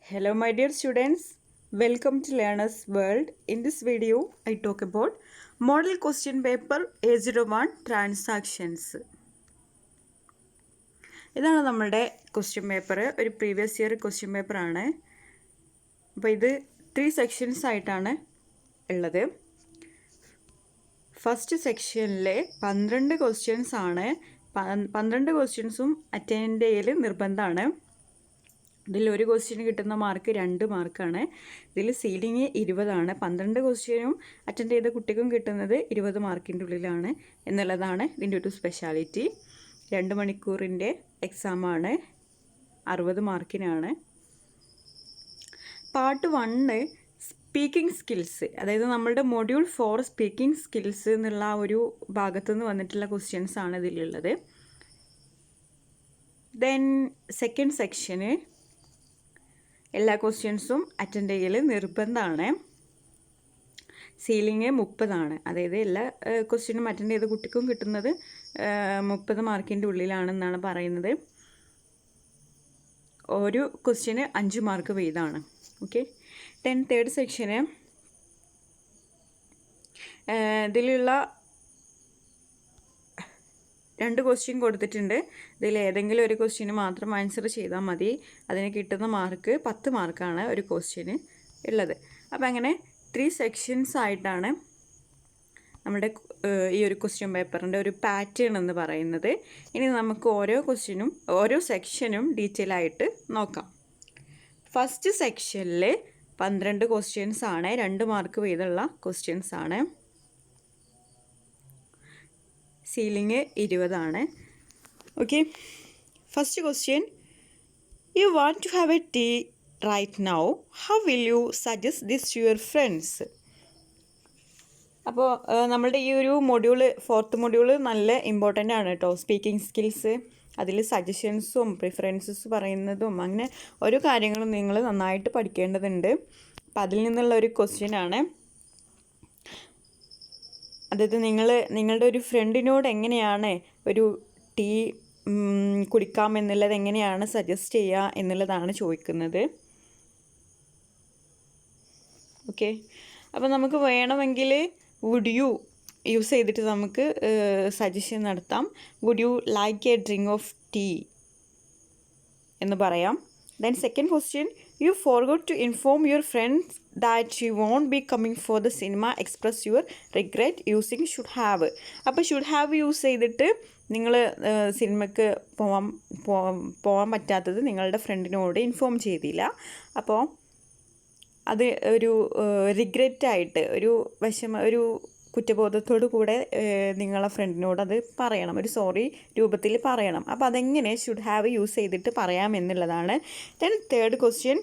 Hello my dear students, welcome to Learner's World. In this video, I talk about Model Question Paper A01 Transactions. ഇതാണ് നമ്മുടെ question paper. ഒരു previous year question പേപ്പറാണ്. അപ്പോൾ ഇത് 3 sections ആയിട്ടാണ് ഉള്ളത്. First സെക്ഷനിലെ 12 questions ആണ്. 12 ക്വസ്റ്റ്യൻസും അറ്റൻഡ് ചെയ്യൽ നിർബന്ധമാണ്. ഇതിൽ ഒരു ക്വസ്റ്റ്യന് കിട്ടുന്ന മാർക്ക് 2 മാർക്കാണ്. ഇതിൽ സീലിംഗ് 20ആണ്. 12 ക്വസ്റ്റ്യനും അറ്റൻഡ് ചെയ്ത കുട്ടിക്കും കിട്ടുന്നത് 20 മാർക്കിൻ്റെ ഉള്ളിലാണ് എന്നുള്ളതാണ് ഇതിൻ്റെ ഒരു സ്പെഷ്യാലിറ്റി. 2 മണിക്കൂറിൻ്റെ എക്സാമാണ്, 60 മാർക്കിനാണ്. പാർട്ട് 1 സ്പീക്കിംഗ് സ്കിൽസ്, അതായത് നമ്മളുടെ മൊഡ്യൂൾ 4 സ്പീക്കിംഗ് സ്കിൽസ് എന്നുള്ള ഒരു ഭാഗത്തു നിന്ന് വന്നിട്ടുള്ള ക്വസ്റ്റ്യൻസ് ആണ് ഇതിലുള്ളത്. ദെൻ സെക്കൻഡ് സെക്ഷന് എല്ലാ ക്വസ്റ്റ്യൻസും അറ്റൻഡ് ചെയ്യൽ നിർബന്ധമാണ്. സീലിംഗ് 30ആണ്, അതായത് എല്ലാ ക്വസ്റ്റ്യനും അറ്റൻഡ് ചെയ്ത കുട്ടിക്കും കിട്ടുന്നത് 30 മാർക്കിൻ്റെ ഉള്ളിലാണെന്നാണ് പറയുന്നത്. ഒരു ക്വസ്റ്റ്യന് 5 മാർക്ക് വീതമാണ്. ഓക്കെ. ദെൻ തേർഡ് സെക്ഷന് ഇതിലുള്ള 2 ക്വസ്റ്റ്യൻ കൊടുത്തിട്ടുണ്ട്. ഇതിൽ ഏതെങ്കിലും ഒരു ക്വസ്റ്റ്യന് മാത്രം ആൻസർ ചെയ്താൽ മതി. അതിന് കിട്ടുന്ന മാർക്ക് 10 മാർക്കാണ് ഒരു ക്വസ്റ്റ്യന് ഉള്ളത്. അപ്പോൾ അങ്ങനെ 3 സെക്ഷൻസ് ആയിട്ടാണ് നമ്മുടെ ഈ ഒരു ക്വസ്റ്റ്യൻ പേപ്പറിൻ്റെ ഒരു പാറ്റേൺ എന്ന് പറയുന്നത്. ഇനി നമുക്ക് ഓരോ ക്വസ്റ്റ്യനും ഓരോ സെക്ഷനും ഡീറ്റെയിൽ ആയിട്ട് നോക്കാം. ഫസ്റ്റ് സെക്ഷനിൽ 12 ക്വസ്റ്റ്യൻസ് ആണ്, 2 മാർക്ക് വീതമുള്ള ക്വസ്റ്റ്യൻസ് ആണ്. സീലിംഗ് 20ആണ്. Okay. First question, you want to have a tea right now, how will you suggest this to your friends? അപ്പോൾ നമ്മളുടെ ഈ ഒരു മൊഡ്യൂള് 4th മൊഡ്യൂള് നല്ല ഇമ്പോർട്ടൻ്റ് ആണ് കേട്ടോ. സ്പീക്കിംഗ് സ്കിൽസ്, അതിൽ സജഷൻസും പ്രിഫറൻസസ് പറയുന്നതും അങ്ങനെ ഓരോ കാര്യങ്ങളും നിങ്ങൾ നന്നായിട്ട് പഠിക്കേണ്ടതുണ്ട്. അപ്പോൾ അതിൽ നിന്നുള്ള ഒരു ക്വസ്റ്റ്യനാണ്. അതായത് നിങ്ങളുടെ ഒരു ഫ്രണ്ടിനോട് എങ്ങനെയാണ് ഒരു ടീ കുടിക്കാം എന്നുള്ളത് എങ്ങനെയാണ് സജസ്റ്റ് ചെയ്യുക എന്നുള്ളതാണ് ചോദിക്കുന്നത്. ഓക്കെ. അപ്പോൾ നമുക്ക് വേണമെങ്കിൽ വുഡ് യു യൂസ് ചെയ്തിട്ട് നമുക്ക് സജഷൻ നടത്താം. Would you like a drink of tea എന്ന് പറയാം. Then second question, you forgot to inform your friends that you won't be coming for the cinema, express your regret using should have. അപ്പോൾ should have use ചെയ്തിട്ട് നിങ്ങൾ സിനിമയ്ക്ക് പോകാൻ പറ്റാത്തത് നിങ്ങളുടെ ഫ്രണ്ടിനോട് inform ചെയ്തില്ല. അപ്പോൾ അത് ഒരു റിഗ്രറ്റായിട്ട് ഒരു കുറ്റബോധത്തോടു കൂടെ നിങ്ങളെ ഫ്രണ്ടിനോട് അത് പറയണം, ഒരു സോറി രൂപത്തിൽ പറയണം. അപ്പോൾ അതെങ്ങനെ ഷുഡ് ഹാവ് യൂസ് ചെയ്തിട്ട് പറയാം എന്നുള്ളതാണ്. Then third question,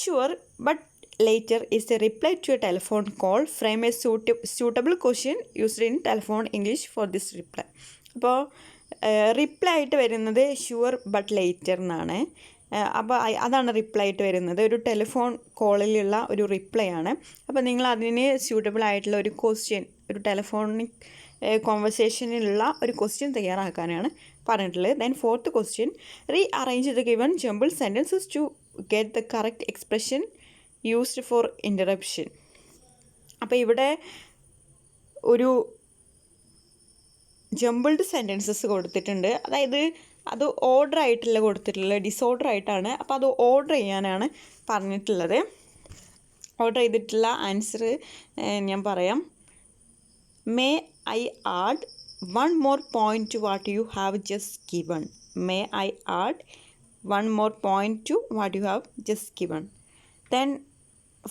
sure but later is a reply to a telephone call, frame a suitable question used in telephone English for this reply. അപ്പോൾ റിപ്ലൈ ആയിട്ട് വരുന്നത് ഷുവർ ബട്ട് ലേറ്റർ എന്നാണ്. അപ്പോൾ അതാണ് reply ആയിട്ട് വരുന്നത്. ഒരു ടെലിഫോൺ കോളിലുള്ള ഒരു റിപ്ലൈ ആണ്. അപ്പോൾ നിങ്ങൾ അതിന് സ്യൂട്ടബിൾ ആയിട്ടുള്ള ഒരു ക്വസ്റ്റ്യൻ, ഒരു ടെലിഫോണിക് കോൺവെർസേഷനിലുള്ള ഒരു ക്വസ്റ്റ്യൻ തയ്യാറാക്കാനാണ് പറഞ്ഞിട്ടുള്ളത്. Then fourth question, rearrange the given jumble sentences to get the correct expression used for interruption. അപ്പോൾ ഇവിടെ ഒരു ജംബിൾഡ് സെൻറ്റൻസസ് കൊടുത്തിട്ടുണ്ട്. അതായത് അത് ഓർഡർ ആയിട്ടല്ല കൊടുത്തിട്ടുള്ളത്, ഡിസോർഡർ ആയിട്ടാണ്. അപ്പോൾ അത് ഓർഡർ ചെയ്യാനാണ് പറഞ്ഞിട്ടുള്ളത്. ഓർഡർ ചെയ്തിട്ടുള്ള ആൻസർ ഞാൻ പറയാം. May I add one more point to what you have just given. May I add one more point to what you have just given. Then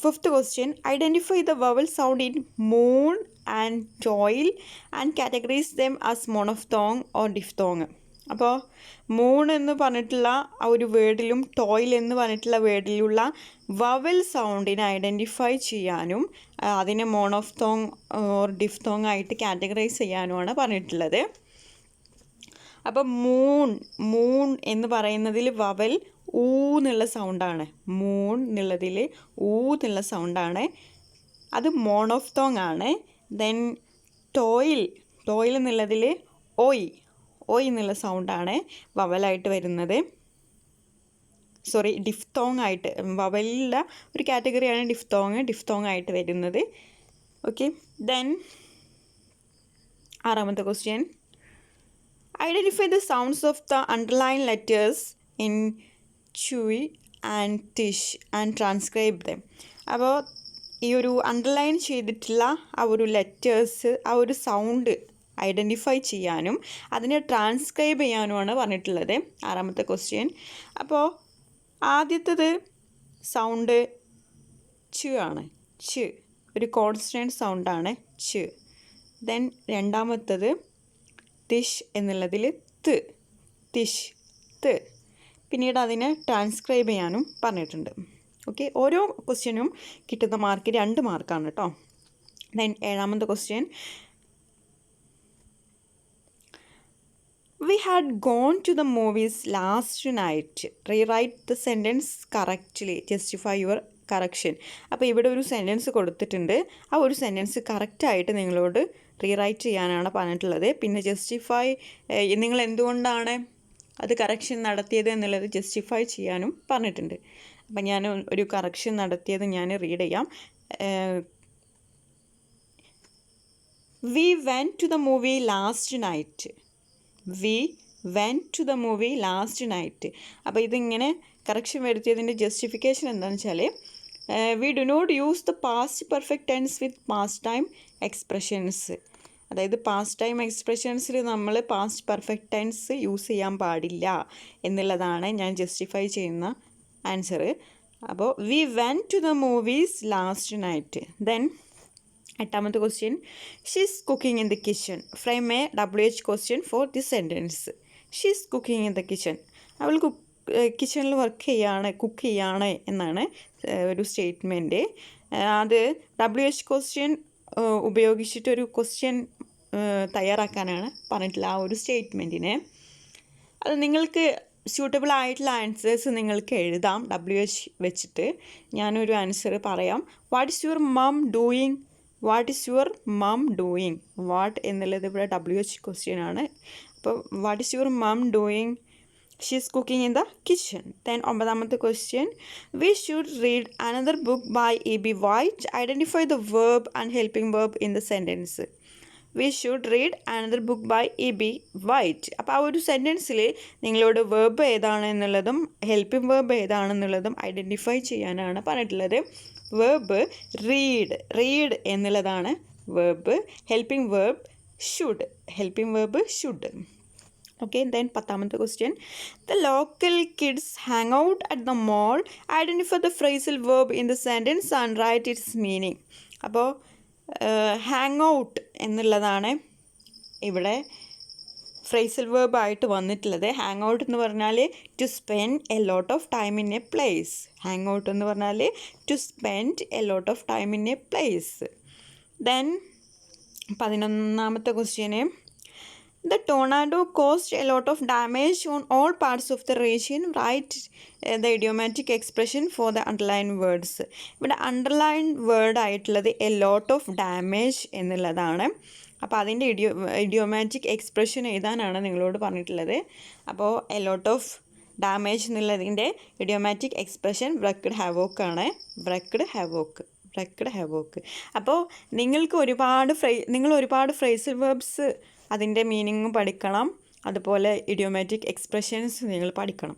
fifth question, identify the vowel sound in moon and toil and categorize them as monophthong or diphthong. അപ്പോൾ moon എന്ന് പറഞ്ഞിട്ടുള്ള ആ ഒരു വേർഡിലും ടോയിൽ എന്ന് പറഞ്ഞിട്ടുള്ള വേർഡിലുള്ള vowel സൗണ്ടിനെ identify ചെയ്യാനും അതിനെ മോണോഫ്തോങ് or diphthong ആയിട്ട് കാറ്റഗറൈസ് ചെയ്യാനുമാണ് പറഞ്ഞിട്ടുള്ളത്. അപ്പോൾ മൂൺ എന്ന് പറയുന്നതിൽ വവൽ ഊ എന്നുള്ള സൗണ്ടാണ്. മൂൺ എന്നുള്ളതിൽ ഊ എന്നുള്ള സൗണ്ടാണ്, അത് മോണോഫ്തോങ് ആണ്. ദെൻ ടോയിൽ എന്നുള്ളതിൽ ഒയ് എന്നുള്ള സൗണ്ടാണ് വവലായിട്ട് വരുന്നത്. ഡിഫ്തോങ് ആയിട്ട്, വവലിലുള്ള ഒരു കാറ്റഗറിയാണ് ഡിഫ്തോങ് ആയിട്ട് വരുന്നത്. ഓക്കെ, ദെൻ 6ാമത്തെ question, identify the sounds of the underline letters in chew and dish and transcribe them. അപ്പോൾ ഈ ഒരു അണ്ടർലൈൻ ചെയ്തിട്ടുള്ള ആ ഒരു ലെറ്റേഴ്സ്, ആ ഒരു സൗണ്ട് ഐഡൻറ്റിഫൈ ചെയ്യാനും അതിനെ ട്രാൻസ്ക്രൈബ് ചെയ്യാനുമാണ് പറഞ്ഞിട്ടുള്ളത് 6ാമത്തെ ക്വസ്റ്റ്യൻ. അപ്പോൾ ആദ്യത്തേത് സൗണ്ട് ച് ആണ്, ച് ഒരു കോൺസ്റ്റൻറ്റ് സൗണ്ടാണ് ച്. ദെൻ 2ാമത്തത് തിഷ് എന്നുള്ളതിൽ ത്, തിഷ് ത്. പിന്നീട് അതിനെ ട്രാൻസ്ക്രൈബ് ചെയ്യാനും പറഞ്ഞിട്ടുണ്ട്. ഓക്കെ, ഓരോ ക്വസ്റ്റ്യനും കിട്ടുന്ന മാർക്ക് 2 മാർക്കാണ് കേട്ടോ. ദെൻ 7ാമത്തെ question, we had gone to the movies last night. Rewrite the sentence correctly. Justify your correction. അപ്പോൾ ഇവിടെ ഒരു സെൻറ്റൻസ് കൊടുത്തിട്ടുണ്ട്. ആ ഒരു സെൻറ്റൻസ് കറക്റ്റായിട്ട് നിങ്ങളോട് റീറൈറ്റ് ചെയ്യാനാണ് പറഞ്ഞിട്ടുള്ളത്. പിന്നെ ജസ്റ്റിഫൈ, നിങ്ങൾ എന്തുകൊണ്ടാണ് അത് കറക്ഷൻ നടത്തിയത് എന്നുള്ളത് ജസ്റ്റിഫൈ ചെയ്യാനും പറഞ്ഞിട്ടുണ്ട്. അപ്പം ഞാൻ ഒരു കറക്ഷൻ നടത്തിയത് ഞാൻ റീഡ് ചെയ്യാം. We went to the movie last night. We went to the movie last night. അപ്പോൾ ഇതിങ്ങനെ കറക്ഷൻ വരുത്തിയതിൻ്റെ ജസ്റ്റിഫിക്കേഷൻ എന്താണെന്ന് വെച്ചാൽ, we do not use the past perfect tense with past time expressions. അതായത് പാസ്റ്റ് ടൈം എക്സ്പ്രഷൻസിൽ നമ്മൾ past perfect tense use ചെയ്യാൻ പാടില്ല എന്നുള്ളതാണ് ഞാൻ ജസ്റ്റിഫൈ ചെയ്യുന്ന ആൻസർ. അപ്പോൾ we went to the movies last night. Then 8ാമത്തെ question, she's cooking in the kitchen. Frame a WH question for this sentence. She's cooking in the kitchen. അവൾ കിച്ചണിൽ cook ചെയ്യാണ് എന്നാണ് ഒരു സ്റ്റേറ്റ്മെൻറ്റ്. അത് WH ക്വസ്റ്റ്യൻ ഉപയോഗിച്ചിട്ടൊരു question തയ്യാറാക്കാനാണ് പറഞ്ഞിട്ടുള്ള ആ ഒരു സ്റ്റേറ്റ്മെൻറ്റിനെ. അത് നിങ്ങൾക്ക് സ്യൂട്ടബിൾ ആയിട്ടുള്ള ആൻസേഴ്സ് നിങ്ങൾക്ക് എഴുതാം WH വെച്ചിട്ട്. ഞാനൊരു ആൻസർ പറയാം. What is your mum doing? What is your mum doing? What എന്നുള്ളത് ഇവിടെ WH ക്വസ്റ്റ്യൻ ആണ്. അപ്പോൾ what is your mum doing? She is cooking in the kitchen. Then 9ാമത്തെ question, we should read another book by E.B. White. Identify the verb and helping verb in the sentence. We should read another book by E.B. White. അപ്പോൾ ആ ഒരു സെൻറ്റൻസിൽ നിങ്ങളോട് verb ഏതാണെന്നുള്ളതും helping verb ഏതാണെന്നുള്ളതും identify ചെയ്യാനാണ് പറഞ്ഞിട്ടുള്ളത്. Verb read എന്നുള്ളതാണ് verb. Helping verb should. Okay, then 10ാമത്തെ question, the local kids hang out at the mall. Identify the phrasal verb in the sentence and write its meaning. അപ്പോൾ hang out എന്നുള്ളതാണ് ഇവിടെ phrasal verb ആയിട്ട് വന്നിട്ടുള്ളത്. Hang out എന്ന് പറഞ്ഞാൽ to spend a lot of time in a place. Hang out എന്ന് പറഞ്ഞാൽ to spend a lot of time in a place. Then 11ാമത്തെ question, the tornado caused a lot of damage on all parts of the region. Write the idiomatic expression for the underlined words. ഇവിടെ underlined word ആയിട്ടുള്ളത് A lot of damage എന്നുള്ളതാണ്. അപ്പോൾ അതിൻ്റെ idiomatic expression എഴുതാനാണ് നിങ്ങളോട് പറഞ്ഞിട്ടുള്ളത്. അപ്പോൾ എ ലോട്ട് ഓഫ് ഡാമേജ് എന്നുള്ളതിൻ്റെ ഇഡിയോമാറ്റിക് എക്സ്പ്രഷൻ wreaked havoc ആണ്. wreaked havoc. അപ്പോൾ നിങ്ങൾക്ക് ഒരുപാട് ഫ്രേസൽ വേർബ്സ് അതിൻ്റെ മീനിങ് പഠിക്കണം. അതുപോലെ ഇഡിയോമാറ്റിക് എക്സ്പ്രഷൻസ് നിങ്ങൾ പഠിക്കണം.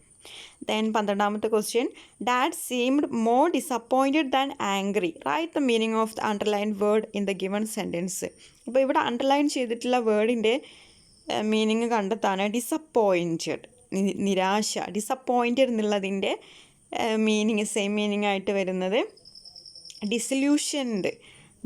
ദെൻ 12ാമത്തെ question, dad seemed more disappointed than angry. Write the meaning of the underline word in the given sentence. അപ്പോൾ ഇവിടെ അണ്ടർലൈൻ ചെയ്തിട്ടുള്ള വേർഡിൻ്റെ മീനിങ് കണ്ടെത്താണ്. ഡിസപ്പോയിൻറ്റഡ്, നിരാശ. ഡിസപ്പോയിൻറ്റഡ് എന്നുള്ളതിൻ്റെ മീനിങ് സെയിം മീനിങ് ആയിട്ട് വരുന്നത്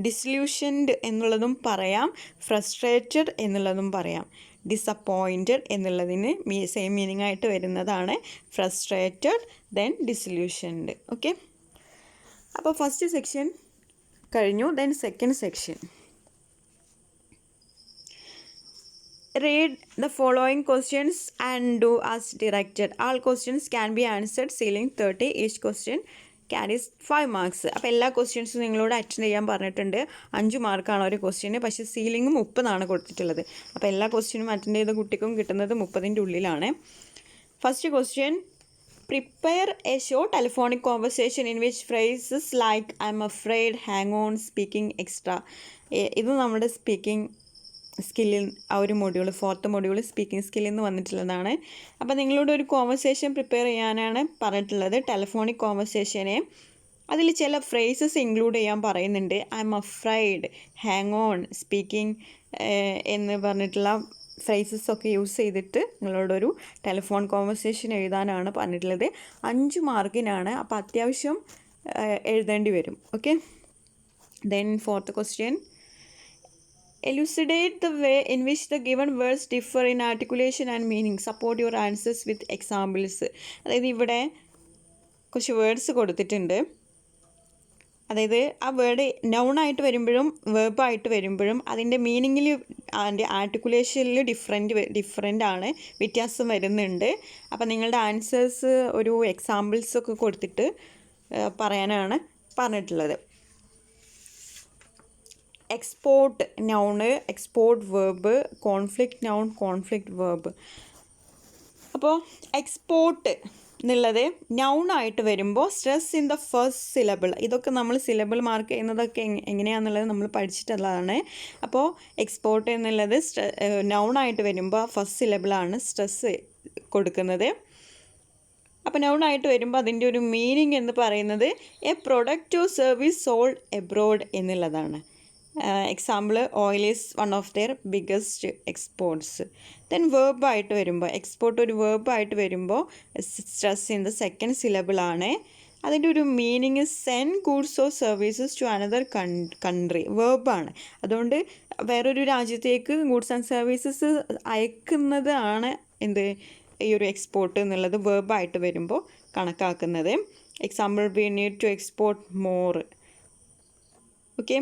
ഡിsillusioned എന്നുള്ളതും പറയാം, ഫ്രസ്ട്രേറ്റഡ് എന്നുള്ളതും പറയാം. ഡിസപ്പോയിൻറ്റഡ് എന്നുള്ളതിന് സെയിം മീനിങ് ആയിട്ട് വരുന്നതാണ് ഫ്രസ്ട്രേറ്റഡ്, ദെൻ ഡിsillusioned. ഓക്കെ, അപ്പോൾ ഫസ്റ്റ് സെക്ഷൻ കഴിഞ്ഞു. Then second section, read the following questions and do as directed. All questions can be answered ceiling 30. Each question carries 5 marks. അപ്പോൾ എല്ലാ ക്വസ്റ്റ്യൻസും നിങ്ങളോട് അറ്റൻഡ് ചെയ്യാൻ പറഞ്ഞിട്ടുണ്ട്. 5 മാർക്കാണ് ഒരു ക്വസ്റ്റ്യന്. പക്ഷേ സീലിംഗ് 30 കൊടുത്തിട്ടുള്ളത്. അപ്പോൾ എല്ലാ ക്വസ്റ്റ്യനും അറ്റൻഡ് ചെയ്ത കുട്ടിക്കും കിട്ടുന്നത് 30ൻ്റെ ഉള്ളിലാണ്. First question, Prepare a short telephonic conversation in which phrases like I'm afraid, hang on, speaking extra. ഇത് നമ്മുടെ സ്പീക്കിംഗ് സ്കില്ലിൽ ആ ഒരു മൊഡ്യൂൾ 4th മൊഡ്യൂൾ സ്പീക്കിംഗ് സ്കില്ലിൽ നിന്ന് വന്നിട്ടുള്ളതാണ്. അപ്പോൾ നിങ്ങളോട് ഒരു കോൺവെർസേഷൻ പ്രിപ്പയർ ചെയ്യാനാണ് പറഞ്ഞിട്ടുള്ളത്. ടെലഫോണിക് കോൺവെർസേഷനെ അതിൽ ചില ഫ്രേസസ് ഇൻക്ലൂഡ് ചെയ്യാൻ പറയുന്നുണ്ട്. I M afraid, hang on, speaking എന്ന് പറഞ്ഞിട്ടുള്ള ഫ്രേസസ് ഒക്കെ യൂസ് ചെയ്തിട്ട് നിങ്ങളോടൊരു ടെലിഫോൺ കോൺവെർസേഷൻ എഴുതാനാണ് പറഞ്ഞിട്ടുള്ളത്. 5 മാർക്കിനാണ്. അപ്പോൾ അത്യാവശ്യം എഴുതേണ്ടി വരും. Okay. Then 4th question, elucidate the way in which the given words differ in articulation and meaning. Support your answers with examples. അതായത് ഇവിടെ കുറച്ച് വേർഡ്സ് കൊടുത്തിട്ടുണ്ട്. അതായത് ആ വേർഡ് നൗണായിട്ട് വരുമ്പോഴും വേർബായിട്ട് വരുമ്പോഴും അതിൻ്റെ മീനിങ്ങിൽ അതിൻ്റെ ആർട്ടിക്കുലേഷനിൽ ഡിഫറെൻ്റ് ആണ്, വ്യത്യാസം വരുന്നുണ്ട്. അപ്പോൾ നിങ്ങളുടെ ആൻസേഴ്സ് ഒരു എക്സാമ്പിൾസൊക്കെ കൊടുത്തിട്ട് പറയാനാണ് പറഞ്ഞിട്ടുള്ളത്. Export noun, export verb, conflict noun, conflict verb. അപ്പോൾ എക്സ്പോർട്ട് എന്നുള്ളത് നൗണായിട്ട് വരുമ്പോൾ stress in the first syllable. ഇതൊക്കെ നമ്മൾ സിലബിൾ മാർക്ക് ചെയ്യുന്നതൊക്കെ എങ്ങനെയാണെന്നുള്ളത് നമ്മൾ പഠിച്ചിട്ടുള്ളതാണ്. അപ്പോൾ എക്സ്പോർട്ട് എന്നുള്ളത് നൗണായിട്ട് വരുമ്പോൾ ഫസ്റ്റ് സിലബിളാണ് സ്ട്രെസ് കൊടുക്കുന്നത്. അപ്പോൾ നൗണായിട്ട് വരുമ്പോൾ അതിൻ്റെ ഒരു മീനിങ് എന്ന് പറയുന്നത് a product or service sold abroad എന്നുള്ളതാണ്. Example, oil is one of their biggest exports. Then വേർബായിട്ട് വരുമ്പോൾ എക്സ്പോർട്ട് ഒരു വേർബായിട്ട് വരുമ്പോൾ സ്ട്രെസ് ഇൻ ദ സെക്കൻഡ് സിലബിളാണ്. അതിൻ്റെ ഒരു meaning send goods or services to another country. വേർബാണ്. അതുകൊണ്ട് വേറൊരു രാജ്യത്തേക്ക് ഗൂഡ്സ് ആൻഡ് സർവീസസ് അയക്കുന്നതാണ് എന്ത് ഈ ഒരു എക്സ്പോർട്ട് എന്നുള്ളത് വേർബായിട്ട് വരുമ്പോൾ കണക്കാക്കുന്നത്. Example, we need to export more. Okay.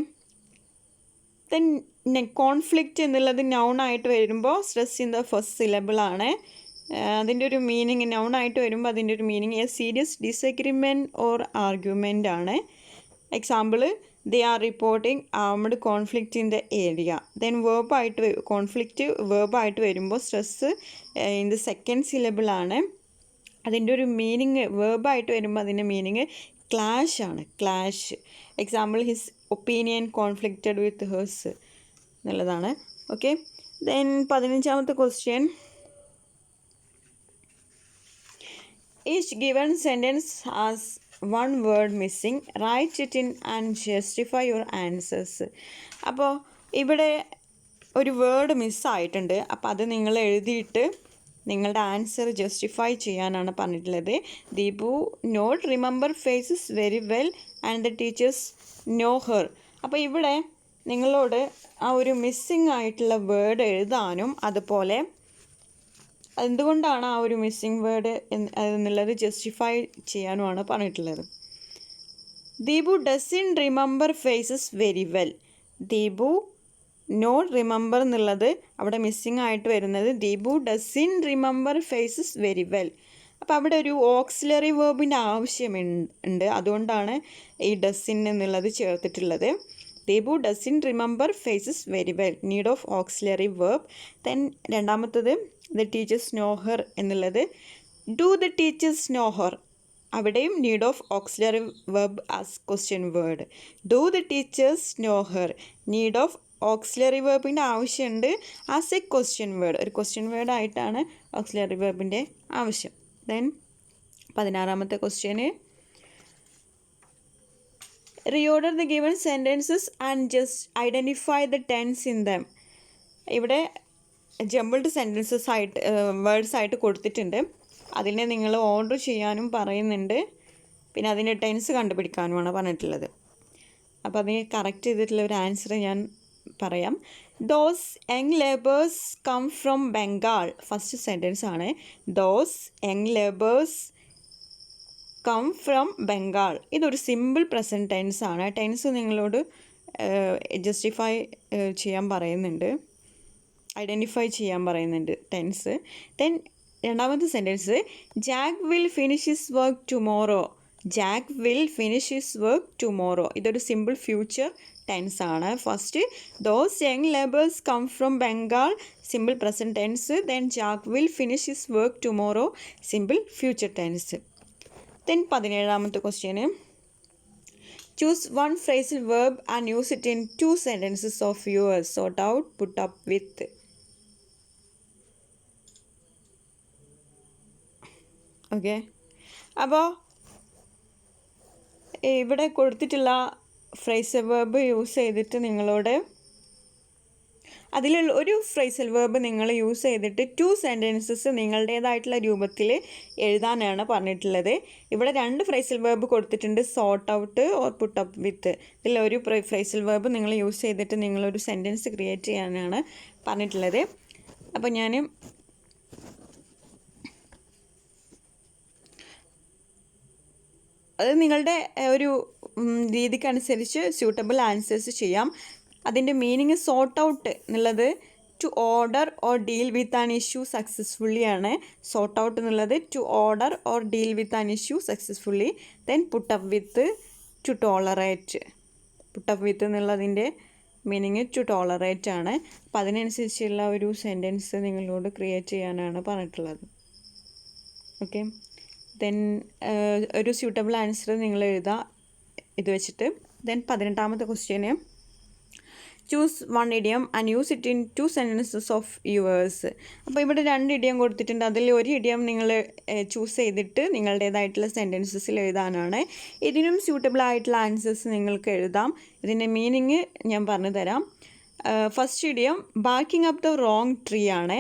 Then conflict എന്നുള്ളത് നൗണായിട്ട് വരുമ്പോൾ സ്ട്രെസ് ഇൻ ദ ഫസ്റ്റ് സിലബിളാണ്. അതിൻ്റെ ഒരു മീനിങ് നൗണായിട്ട് വരുമ്പോൾ അതിൻ്റെ ഒരു meaning a serious disagreement or argument ആണ്. Example, they are reporting armed conflict in the area. Then വേർബായിട്ട് കോൺഫ്ലിക്റ്റ് വേർബായിട്ട് വരുമ്പോൾ സ്ട്രെസ് ഇൻ ദ സെക്കൻഡ് സിലബിളാണ്. അതിൻ്റെ ഒരു മീനിങ് വേർബായിട്ട് വരുമ്പോൾ അതിൻ്റെ മീനിങ് ക്ലാഷ് ആണ്, clash. Example, his opinion conflicted with hers എന്നുള്ളതാണ്. Okay. Then 15th question, each given sentence has one word missing, write it in and justify your answers. അപ്പോൾ ഇവിടെ ഒരു വേർഡ് മിസ്സായിട്ടുണ്ട്. അപ്പോൾ അത് നിങ്ങൾ എഴുതിയിട്ട് നിങ്ങളുടെ ആൻസർ ജസ്റ്റിഫൈ ചെയ്യാനാണ് പറഞ്ഞിട്ടുള്ളത്. Deepu not remember faces very well and the teachers know her. അപ്പോൾ ഇവിടെ നിങ്ങളോട് ആ ഒരു മിസ്സിങ് ആയിട്ടുള്ള വേർഡ് എഴുതാനും അതുപോലെ എന്തുകൊണ്ടാണ് ആ ഒരു മിസ്സിങ് വേർഡ് എന്നുള്ളത് ജസ്റ്റിഫൈ ചെയ്യാനുമാണ് പറഞ്ഞിട്ടുള്ളത്. Deepu doesn't remember faces very well. Deepu not remember എന്നുള്ളത് അവിടെ മിസ്സിങ് ആയിട്ട് വരുന്നത് Deepu doesn't remember faces very well. അപ്പോൾ അവിടെ ഒരു ഓക്സിലറി വേർബിൻ്റെ ആവശ്യമുണ്ട്. അതുകൊണ്ടാണ് ഈ ഡസിൻ എന്നുള്ളത് ചേർത്തിട്ടുള്ളത്. Deepu doesn't remember faces very well, need of auxiliary verb. Then രണ്ടാമത്തത് ദ ടീച്ചേഴ്സ് നോ ഹെർ എന്നുള്ളത് do the teachers know her. അവിടെയും need of auxiliary verb as question word. Do the teachers know her, need of auxiliary വേർബിൻ്റെ ആവശ്യമുണ്ട് as a question word. ഒരു question വേർഡായിട്ടാണ് auxiliary വേർബിൻ്റെ ആവശ്യം. Then 16th question, reorder the given sentences and just identify the tense in them. ഇവിടെ jumbled sentences ആയിട്ട് words ആയിട്ട് കൊടുത്തിട്ടുണ്ട്. അതിനെ നിങ്ങൾ ഓർഡർ ചെയ്യാനും പറയുന്നുണ്ട്. പിന്നെ അതിൻ്റെ ടെൻസ് കണ്ടുപിടിക്കാനുമാണ് പറഞ്ഞിട്ടുള്ളത്. അപ്പോൾ അതിന് കറക്റ്റ് ചെയ്തിട്ടുള്ള ഒരു ആൻസർ ഞാൻ പറയാം. Those young labours come from Bengal. First sentence ആണ്. Those young labours come from Bengal. ഇതൊരു സിമ്പിൾ പ്രസൻറ്റ് ടെൻസ് ആണ്. ടെൻസ് നിങ്ങളോട് ജസ്റ്റിഫൈ ചെയ്യാൻ പറയുന്നുണ്ട്, ഐഡൻറ്റിഫൈ ചെയ്യാൻ പറയുന്നുണ്ട് ടെൻസ്. ദെൻ രണ്ടാമത്തെ sentence, Jack will finish his work tomorrow. Jack will finish his work tomorrow. ഇതൊരു സിമ്പിൾ ഫ്യൂച്ചർ ടെൻസ് ആണ്. First those young labours come from Bengal, simple present tense. Then Jack will finish his work tomorrow, simple future tense. Then 17th question. Choose one phrasal verb and use it in 2 sentences of yours. Sort out, put up with. Okay, അപ്പോൾ ഇവിടെ കൊടുത്തിട്ടുള്ള phrasal verb use ചെയ്തിട്ട് നിങ്ങളോട് അതിലുള്ള ഒരു phrasal verb നിങ്ങൾ use ചെയ്തിട്ട് 2 sentences നിങ്ങളുടേതായിട്ടുള്ള രൂപത്തിൽ എഴുതാനാണ് പറഞ്ഞിട്ടുള്ളത്. ഇവിടെ 2 ഫ്രേസൽ വേർബ് കൊടുത്തിട്ടുണ്ട്, sort out or puttu up വിത്ത്. ഇതിലൊരു ഫ്രേസൽ വേർബ് നിങ്ങൾ യൂസ് ചെയ്തിട്ട് നിങ്ങളൊരു സെൻറ്റൻസ് ക്രിയേറ്റ് ചെയ്യാനാണ് പറഞ്ഞിട്ടുള്ളത്. അപ്പോൾ ഞാൻ അത് നിങ്ങളുടെ ഒരു രീതിക്കനുസരിച്ച് സ്യൂട്ടബിൾ ആൻസേഴ്സ് ചെയ്യാം. അതിൻ്റെ മീനിങ് സോർട്ട് ഔട്ട് എന്നുള്ളത് to order or deal with an issue successfully ആണ്. സോർട്ട് ഔട്ട് എന്നുള്ളത് to order or deal with an issue successfully. Then put up with to tolerate. Put up with എന്നുള്ളതിൻ്റെ meaning to tolerate ആണ്. അപ്പം അതിനനുസരിച്ചുള്ള ഒരു sentence നിങ്ങളോട് create ചെയ്യാനാണ് പറഞ്ഞിട്ടുള്ളത്. ഓക്കെ, ദെൻ ഒരു സ്യൂട്ടബിൾ ആൻസർ നിങ്ങൾ എഴുതുക ഇത് വെച്ചിട്ട്. Then 18th question choose 1 idiom and use it in 2 sentences of yours. അപ്പോൾ ഇവിടെ 2 ഇഡിയം കൊടുത്തിട്ടുണ്ട്. അതിൽ ഒരു ഇഡിയം നിങ്ങൾ ചൂസ് ചെയ്തിട്ട് നിങ്ങളുടേതായിട്ടുള്ള സെൻറ്റൻസസിൽ എഴുതാനാണ്. ഇതിനും സ്യൂട്ടബിൾ ആയിട്ടുള്ള ആൻസേഴ്സ് നിങ്ങൾക്ക് എഴുതാം. ഇതിൻ്റെ മീനിങ് ഞാൻ പറഞ്ഞു തരാം. First idiom barking up the wrong tree ആണ്.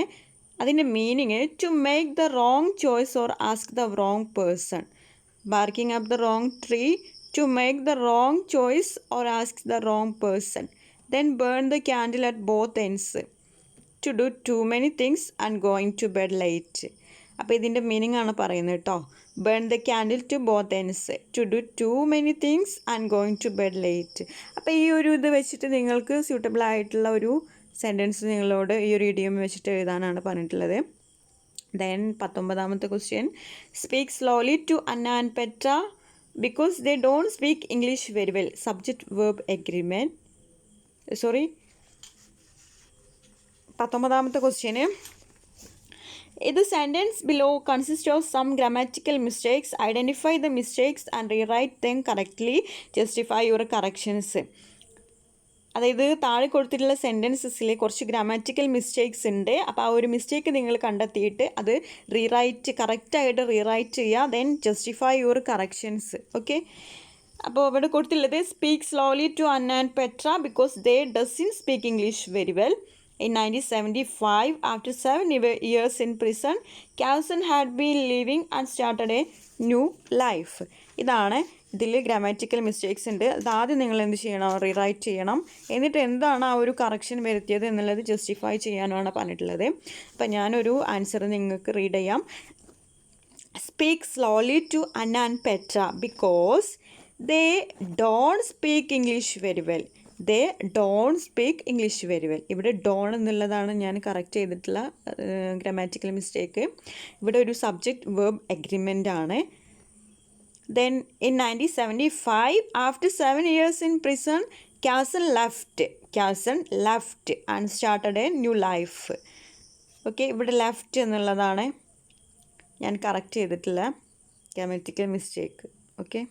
അതിൻ്റെ meaning to make the wrong choice or ask the wrong person. Barking up the wrong tree, to make the wrong choice or ask the wrong person. Then burn the candle at both ends. To do too many things and going to bed late. അപ്പോൾ ഇതിൻ്റെ meaning ആണ് പറയുന്നത് കേട്ടോ. Burn the candle to both ends, to do too many things and going to bed late. അപ്പോൾ ഈ ഒരു ഇത് വെച്ചിട്ട് നിങ്ങൾക്ക് സ്യൂട്ടബിൾ ആയിട്ടുള്ള ഒരു സെൻറ്റൻസ് നിങ്ങളോട് ഈ ഒരു ഇഡിയം വെച്ചിട്ട് എഴുതാനാണ് പറഞ്ഞിട്ടുള്ളത്. Then 19th question speak slowly to Anna and Petra because they don't speak English very well. Subject verb agreement. 19th question The sentence below consists of some grammatical mistakes. Identify the mistakes and rewrite them correctly. Justify your corrections. അതായത് താഴെ കൊടുത്തിട്ടുള്ള സെൻറ്റൻസസിൽ കുറച്ച് grammatical mistakes ഉണ്ട്. അപ്പോൾ ആ ഒരു mistake നിങ്ങൾ കണ്ടെത്തിയിട്ട് അത് കറക്റ്റായിട്ട് റീറൈറ്റ് ചെയ്യുക. Then justify your corrections. Okay, അപ്പോൾ ഇവിടെ കൊടുത്തിട്ടുള്ളത് speak slowly to Anna and Petra because they doesn't speak English very well. In 1975, after 7 years in prison, Calicut had been living and started a new life. ഇതാണ് ഇതിൽ grammatical mistakes ഉണ്ട്. അതാദ്യം നിങ്ങൾ എന്ത് ചെയ്യണം, റീറൈറ്റ് ചെയ്യണം. എന്നിട്ട് എന്താണ് ആ ഒരു കറക്ഷൻ വരുത്തിയത് എന്നുള്ളത് ജസ്റ്റിഫൈ ചെയ്യാനാണ് പറഞ്ഞിട്ടുള്ളത്. അപ്പം ഞാനൊരു ആൻസർ നിങ്ങൾക്ക് റീഡ് ചെയ്യാം. Speak slowly to Anna and Petra because they don't speak English very well. They don't speak English very well. ഇവിടെ ഡോൺ എന്നുള്ളതാണ് ഞാൻ കറക്റ്റ് ചെയ്തിട്ടുള്ള ഗ്രാമാറ്റിക്കൽ മിസ്റ്റേക്ക്. ഇവിടെ ഒരു സബ്ജക്റ്റ് വേർബ് എഗ്രിമെൻ്റ് ആണ്. Then in 1975, after 7 years in prison, Calicut left and started a new life. Okay, ഇവിടെ left എന്നുള്ളതാണ് ഞാൻ കറക്റ്റ് ചെയ്തിട്ടുള്ള ഗ്രാമാറ്റിക്കൽ മിസ്റ്റേക്ക്. ഓക്കെ,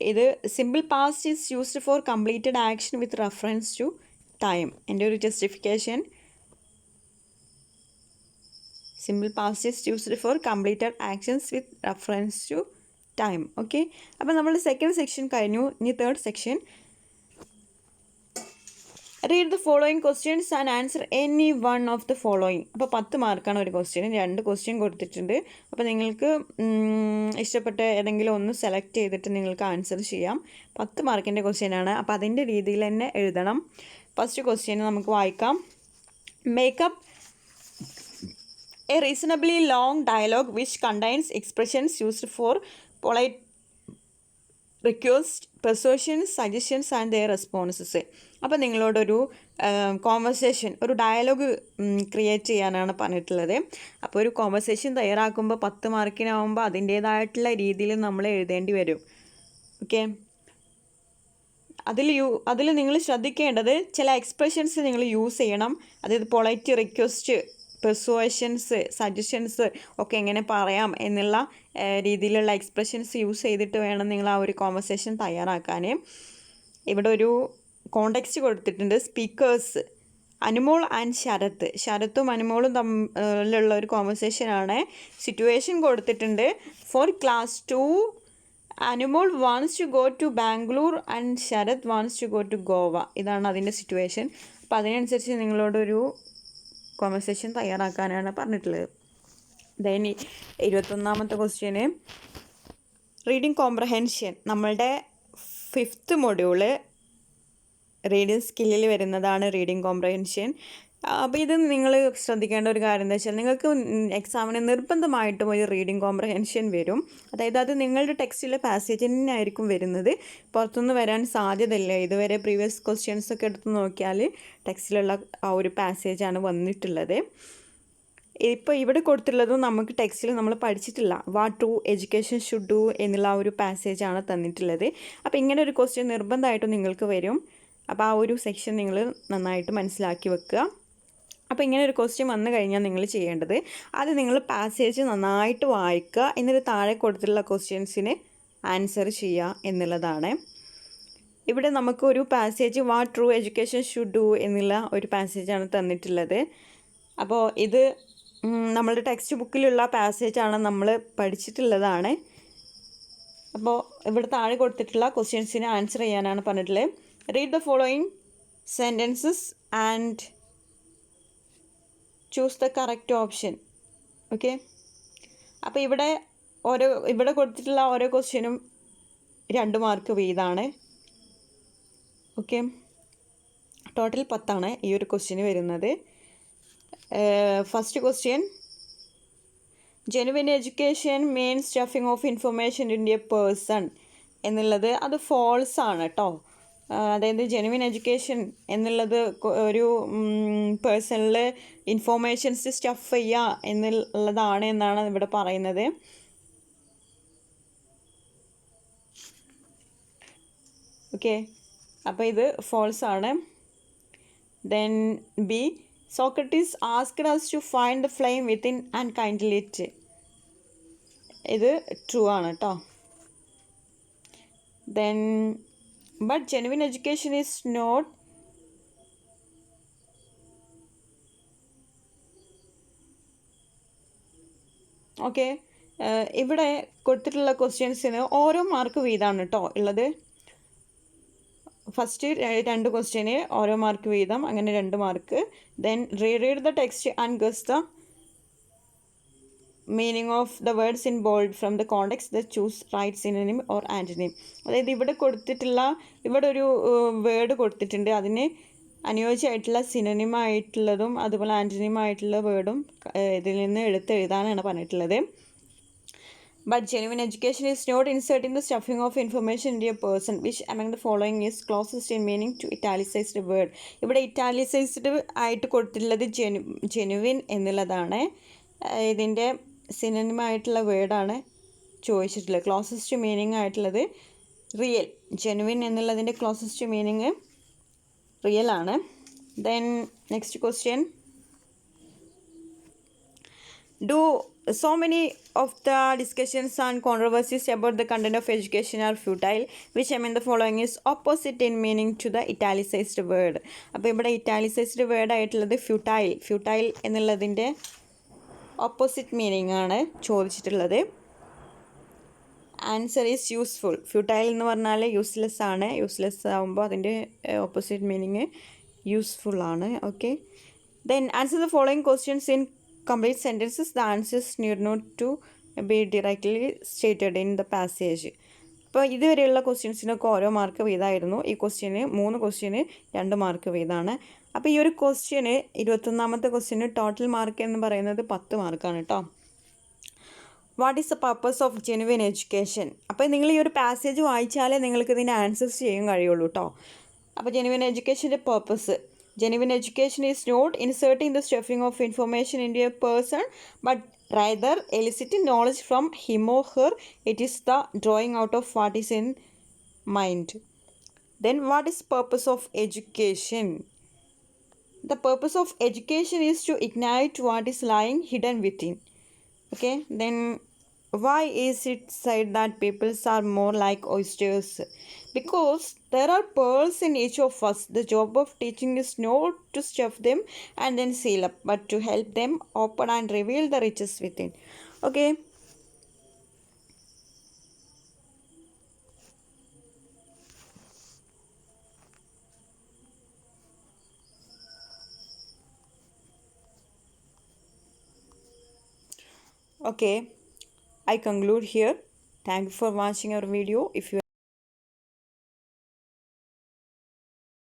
ഇത് simple past is used for completed action with reference to time. എൻ്റെ ഒരു justification, simple past is used for completed actions with reference to time. Okay, അപ്പോൾ നമ്മൾ second section കഴിഞ്ഞു. ഇനി third section. Read the following questions and answer any one of the following. അപ്പോൾ 10 മാർക്കാണ് ഒരു question. 2 question കൊടുത്തിട്ടുണ്ട്. അപ്പോൾ നിങ്ങൾക്ക് ഇഷ്ടപ്പെട്ട ഏതെങ്കിലും ഒന്ന് സെലക്ട് ചെയ്തിട്ട് നിങ്ങൾക്ക് ആൻസർ ചെയ്യാം. 10 മാർക്കിൻ്റെ ക്വസ്റ്റ്യനാണ്. അപ്പോൾ അതിൻ്റെ രീതിയിൽ തന്നെ എഴുതണം. ഫസ്റ്റ് ക്വസ്റ്റ്യൻ നമുക്ക് വായിക്കാം. Make up a reasonably long dialogue which contains expressions used for polite request, persuasions, suggestions and their responses. അപ്പോൾ നിങ്ങളോടൊരു കോൺവെർസേഷൻ, ഒരു ഡയലോഗ് ക്രിയേറ്റ് ചെയ്യാനാണ് പറഞ്ഞിട്ടുള്ളത്. അപ്പോൾ ഒരു കോൺവെർസേഷൻ തയ്യാറാക്കുമ്പോൾ 10 മാർക്കിനാവുമ്പോൾ അതിൻ്റേതായിട്ടുള്ള രീതിയിൽ നമ്മൾ എഴുതേണ്ടി വരും. ഓക്കെ, അതിൽ നിങ്ങൾ ശ്രദ്ധിക്കേണ്ടത് ചില എക്സ്പ്രഷൻസ് നിങ്ങൾ യൂസ് ചെയ്യണം. അതായത് പൊളൈറ്റ് റിക്വസ്റ്റ്, പെർസുവേഷൻസ്, സജഷൻസ് ഒക്കെ എങ്ങനെ പറയാം എന്നുള്ള രീതിയിലുള്ള എക്സ്പ്രഷൻസ് യൂസ് ചെയ്തിട്ട് വേണം നിങ്ങൾ ആ ഒരു കോൺവെർസേഷൻ തയ്യാറാക്കാൻ. ഇവിടെ ഒരു കോണ്ടെക്സ്റ്റ് കൊടുത്തിട്ടുണ്ട്. Speakers Anumol and Sarath. ശരത്തും അനുമോളും തമ്മിലുള്ള ഒരു കോൺവെർസേഷനാണ്. സിറ്റുവേഷൻ കൊടുത്തിട്ടുണ്ട്. For class 2 Anumol wants to go to Bangalore and Sarath wants to go to Goa. ഇതാണ് അതിൻ്റെ സിറ്റുവേഷൻ. അപ്പോൾ അതിനനുസരിച്ച് നിങ്ങളോടൊരു കോൺവെർസേഷൻ തയ്യാറാക്കാനാണ് പറഞ്ഞിട്ടുള്ളത്. ദെൻ 21ാമത്തെ ക്വസ്റ്റ്യന് റീഡിങ് കോംപ്രഹെൻഷൻ. നമ്മളുടെ 5th മൊഡ്യൂള് റീഡിങ് സ്കില്ലിൽ വരുന്നതാണ് റീഡിങ് കോംപ്രഹെൻഷൻ. അപ്പോൾ ഇത് നിങ്ങൾ ശ്രദ്ധിക്കേണ്ട ഒരു കാര്യം എന്താ വെച്ചാൽ, നിങ്ങൾക്ക് എക്സാമിന് നിർബന്ധമായിട്ടും ഒരു റീഡിങ് കോംപ്രഹെൻഷൻ വരും. അതായത് അത് നിങ്ങളുടെ ടെക്സ്റ്റിലെ പാസേജ് തന്നെയായിരിക്കും വരുന്നത്, പുറത്തുനിന്ന് വരാൻ സാധ്യതയില്ല. ഇതുവരെ പ്രീവിയസ് ക്വസ്റ്റ്യൻസ് ഒക്കെ എടുത്ത് നോക്കിയാൽ ടെക്സ്റ്റിലുള്ള ആ ഒരു പാസേജാണ് വന്നിട്ടുള്ളത്. ഇപ്പോൾ ഇവിടെ കൊടുത്തിട്ടുള്ളതും നമുക്ക് ടെക്സ്റ്റിൽ നമ്മൾ പഠിച്ചിട്ടില്ല. What to education should do എന്നുള്ള ആ ഒരു പാസേജാണ് തന്നിട്ടുള്ളത്. അപ്പോൾ ഇങ്ങനെ ഒരു ക്വസ്റ്റ്യൻ നിർബന്ധമായിട്ടും നിങ്ങൾക്ക് വരും. അപ്പോൾ ആ ഒരു സെക്ഷൻ നിങ്ങൾ നന്നായിട്ട് മനസ്സിലാക്കി വെക്കുക. അപ്പോൾ ഇങ്ങനെ ഒരു ക്വസ്റ്റ്യൻ വന്നു കഴിഞ്ഞാൽ നിങ്ങൾ ചെയ്യേണ്ടത്, അത് നിങ്ങൾ പാസേജ് നന്നായിട്ട് വായിക്കുക, എന്നിട്ട് താഴെ കൊടുത്തിട്ടുള്ള ക്വസ്റ്റ്യൻസിന് ആൻസർ ചെയ്യുക എന്നുള്ളതാണ്. ഇവിടെ നമുക്ക് ഒരു passage what true education should do എന്നുള്ള ഒരു പാസേജാണ് തന്നിട്ടുള്ളത്. അപ്പോൾ ഇത് നമ്മളുടെ ടെക്സ്റ്റ് ബുക്കിലുള്ള പാസേജാണ്, നമ്മൾ പഠിച്ചിട്ടുള്ളതാണ്. അപ്പോൾ ഇവിടെ താഴെ കൊടുത്തിട്ടുള്ള ക്വസ്റ്റ്യൻസിന് ആൻസർ ചെയ്യാനാണ് പറഞ്ഞിട്ടുള്ളത്. Read the following sentences and choose the correct option. Okay, അപ്പോൾ ഇവിടെ കൊടുത്തിട്ടുള്ള ഓരോ ക്വസ്റ്റ്യനും 2 മാർക്ക് വീതമാണ്. ഓക്കെ, ടോട്ടൽ 10 ഈ ഒരു ക്വസ്റ്റ്യന് വരുന്നത്. First question, genuine education means stuffing of information in A person എന്നുള്ളത് അത് ഫോൾസ് ആണ് കേട്ടോ. അതായത് ജെനുവിൻ എഡ്യൂക്കേഷൻ എന്നുള്ളത് ഒരു പേഴ്സണിൽ ഇൻഫോർമേഷൻസ് സ്റ്റഫ് ചെയ്യുക എന്നുള്ളതാണ് എന്നാണ് ഇവിടെ പറയുന്നത്. ഓക്കെ, അപ്പോൾ ഇത് ഫോൾസ് ആണ്. Then B, Socrates asked us to find the flame within and kindle it. ഇത് ട്രൂ ആണ് കേട്ടോ. Then but genuine education is not okay. ഇവിടെ കൊടുത്തിട്ടുള്ള ക്വസ്റ്റ്യൻസിന് ഓരോ മാർക്ക് വീതമാണ് കേട്ടോ ഉള്ളത്. ഫസ്റ്റ് 2 ക്വസ്റ്റ്യന് ഓരോ മാർക്ക് വീതം, അങ്ങനെ 2 mark. Then read the text and guess the meaning of the words in bold from the context the choose right synonym or antonym. അതായത് ഇവിടെ ഒരു വേർഡ് കൊടുത്തിട്ടുണ്ട്, അതിന് അനുയോജ്യമായിട്ടുള്ള സിനോണിമായിട്ടുള്ളതും അതുപോലെ ആൻറ്റണിമായിട്ടുള്ള വേർഡും ഇതിൽ നിന്ന് എഴുതാനാണ് പറഞ്ഞിട്ടുള്ളത്. But genuine education is not inserting the stuffing of information into a person. Which among the following is closest in meaning to italicized word? ഇവിടെ ഇറ്റാലിസൈസ്ഡ് ആയിട്ട് കൊടുത്തിട്ടുള്ളത് ജെനുവിൻ എന്നുള്ളതാണ്. ഇതിൻ്റെ സിനോണിമായിട്ടുള്ള വേർഡാണ് ചോദിച്ചിട്ടുള്ളത്. ക്ലോസസ്റ്റ് മീനിങ് ആയിട്ടുള്ളത് റിയൽ. ജെനുവിൻ എന്നുള്ളതിൻ്റെ ക്ലോസസ്റ്റ് മീനിങ് റിയൽ ആണ്. Then next question, do so many of the discussions and controversies about the content of education are futile? Which among the following is opposite in meaning to the italicized word? അപ്പോൾ ഇവിടെ italicised word ആയിട്ടുള്ളത് futile എന്നുള്ളതിൻ്റെ opposite meaning ആണ് ചോദിച്ചിട്ടുള്ളത്. Answer is useful. Futile എന്ന് പറഞ്ഞാൽ useless ആണ്. Useless ആകുമ്പോൾ അതിൻ്റെ ഓപ്പോസിറ്റ് മീനിങ് യൂസ്ഫുൾ ആണ്. Okay, then answer the following questions in complete sentences. The answers need not to be directly stated in the passage. അപ്പോൾ ഇതുവരെയുള്ള ക്വസ്റ്റ്യൻസിനൊക്കെ ഓരോ മാർക്ക് വീതമായിരുന്നു. ഈ ക്വസ്റ്റ്യന് 3 ക്വസ്റ്റ്യന് 2 മാർക്ക് വീതമാണ്. അപ്പോൾ ഈ ഒരു ക്വസ്റ്റ്യന് 21ാമത്തെ ക്വസ്റ്റ്യന് ടോട്ടൽ മാർക്ക് എന്ന് പറയുന്നത് 10 മാർക്കാണ് കേട്ടോ. What is the purpose of genuine education? അപ്പോൾ നിങ്ങൾ ഈ ഒരു പാസേജ് വായിച്ചാലേ നിങ്ങൾക്ക് ഇതിൻ്റെ ആൻസേഴ്സ് ചെയ്യാൻ കഴിയുള്ളൂ കേട്ടോ. അപ്പോൾ ജെനുവിൻ എഡ്യൂക്കേഷൻ്റെ purpose, genuine education is not inserting the stuffing of information into a person, but rather eliciting knowledge from him or her. It is the drawing out of what is in mind. Then what is purpose of education? the purpose of education is to ignite what is lying hidden within. Okay, then why is it said that peoples are more like oysters? Because there are pearls in each of us. The job of teaching is not to stuff them and then seal up, but to help them open and reveal the riches within. Okay. Okay, I conclude here. Thank you for watching our video. If you